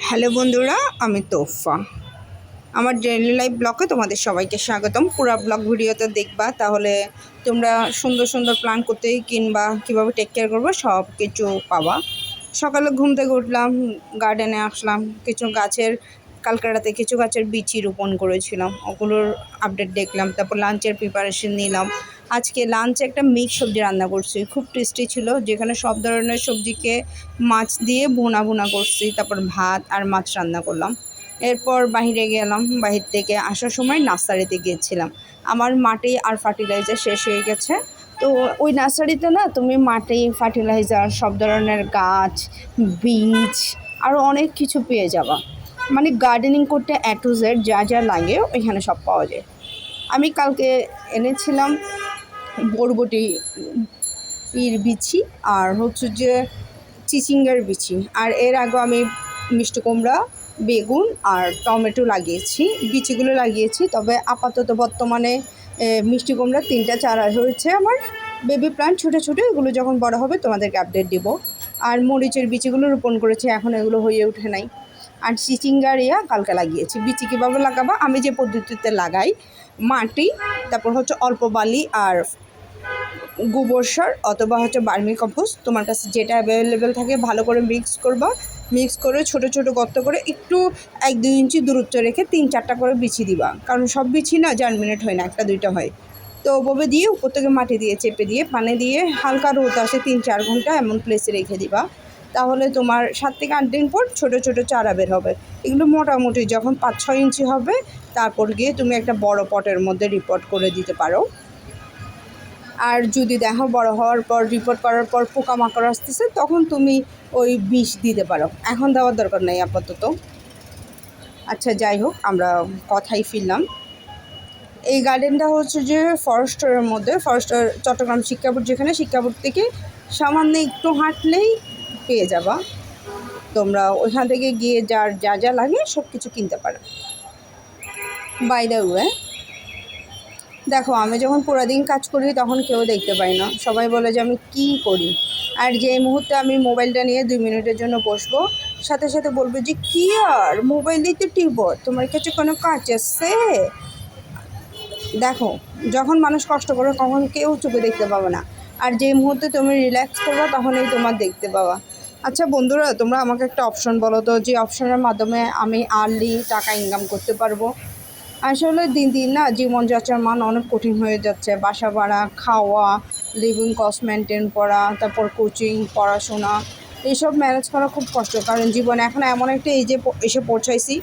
Hello বন্ধুরা, আমি তোফা। আমার ডেইলি লাইফ ব্লগে তোমাদের সবাইকে স্বাগতম। পুরো ব্লগ ভিডিওতে দেখবা, তাহলে তোমরা সুন্দর সুন্দর প্ল্যান করতে কিংবা কীভাবে টেক কেয়ার করবো সব কিছু পাবা। সকালে ঘুম থেকে উঠলাম, গার্ডেনে আসলাম, কিছু গাছের কালকে রাতে কিছু গাছের বিচি রোপণ করেছিলাম, ওগুলোর আপডেট দেখলাম। তারপর লাঞ্চের প্রিপারেশন নিলাম। আজকে লাঞ্চে একটা মিক্স সবজি রান্না করছি, খুব টেস্টি ছিল, যেখানে সব ধরনের সবজিকে মাছ দিয়ে ভুনা ভুনা করছি। তারপর ভাত আর মাছ রান্না করলাম। এরপর বাইরে গেলাম, বাহির থেকে আসার সময় নার্সারিতে গিয়েছিলাম। আমার মাটি আর ফার্টিলাইজার শেষ হয়ে গেছে, তো ওই নার্সারিতে না তুমি মাটি, ফার্টিলাইজার, সব ধরনের গাছ, বীজ আরও অনেক কিছু পেয়ে যাবা। মানে গার্ডেনিং করতে A to Z যা যা লাগে ওইখানে সব পাওয়া যায়। আমি কালকে এনেছিলাম বরবটি বিচি আর হচ্ছে যে চিচিঙ্গার বিচি, আর এর আগে আমি মিষ্টি কুমড়া, বেগুন আর টমেটো লাগিয়েছি, বিচিগুলো লাগিয়েছি। তবে আপাতত বর্তমানে মিষ্টি কুমড়া 3টা চারা হয়েছে আমার, বেবি প্লান্ট ছোটো ছোটো, এগুলো যখন বড় হবে তোমাদেরকে আপডেট দিব। আর মরিচের বিচিগুলো রোপণ করেছি, এখন এগুলো হয়ে ওঠে নাই। আর চিচিঙ্গার কালকে লাগিয়েছি। বিচি কীভাবে লাগাবো, আমি যে পদ্ধতিতে লাগাই, মাটি, তারপর হচ্ছে অল্প বালি আর গোবর সার অথবা হচ্ছে বার্মি কম্পোস্ট, তোমার কাছে যেটা অ্যাভেলেবেল থাকে ভালো করে মিক্স করবা। মিক্স করে ছোটো ছোটো গর্ত করে একটু 1-2 ইঞ্চি দূরত্ব রেখে 3-4টা করে বিছি দিবা, কারণ সব বিছি না জার্মিনেট হয় না, 1-2টা হয়। তো ওভাবে দিয়ে উপর থেকে মাটি দিয়ে চেপে দিয়ে পানি দিয়ে হালকা রোদ আসে 3-4 ঘন্টা এমন প্লেসে রেখে দিবা। তাহলে তোমার 7 থেকে 8 দিন পর ছোটো ছোটো চারা বের হবে। এগুলো মোটামুটি যখন 5-6 ইঞ্চি হবে, তারপর গিয়ে তুমি একটা বড় পটের মধ্যে রিপোর্ট করে দিতে পারো। আর যদি দেখো বড় হওয়ার পর, রিপোর্ট করার পর পোকামাকড় আসতেছে, তখন তুমি ওই বিষ দিতে পারো, এখন দেওয়ার দরকার নেই আপাতত। আচ্ছা, যাই হোক, আমরা কথাই ফিরলাম। এই গার্ডেনটা হচ্ছে যে ফরেস্টের মধ্যে, ফরেস্টার চট্টগ্রাম শিক্ষাবোর্ড, যেখানে শিক্ষাবোর্ড থেকে সামান্য একটু হাঁটলেই পেয়ে যাবা। তোমরা ওইখান থেকে গিয়ে যার যা যা লাগে সব কিছু কিনতে পারো। বাই দ্য ওয়ে, দেখো, আমি যখন পুরো দিন কাজ করি তখন কেউ দেখতে পাই না, সবাই বলে যে আমি কী করি। আর যে মুহূর্তে আমি মোবাইলটা নিয়ে 2 মিনিটের জন্য বসবো, সাথে সাথে বলবে যে কী আর মোবাইলেই তো টিপো, তোমার কাছে কোনো কাজ আছে? দেখো, যখন মানুষ কষ্ট করে তখন কেউ চোখে দেখতে পাবে না, আর যে মুহূর্তে তুমি রিল্যাক্স করবে তখনই তোমার দেখতে পাবা। আচ্ছা বন্ধুরা, তোমরা আমাকে একটা অপশন বলো তো, যে অপশনের মাধ্যমে আমি আর্লি টাকা ইনকাম করতে পারবো। আসলে দিন দিন না জীবনযাত্রার মান অনেক কঠিন হয়ে যাচ্ছে। বাসা ভাড়া, খাওয়া, লিভিং কস্ট মেনটেন করা, তারপর কোচিং, পড়াশোনা, এইসব ম্যানেজ করা খুব কষ্ট। কারণ জীবন এখন এমন একটা এজে এসে পৌঁছাইছি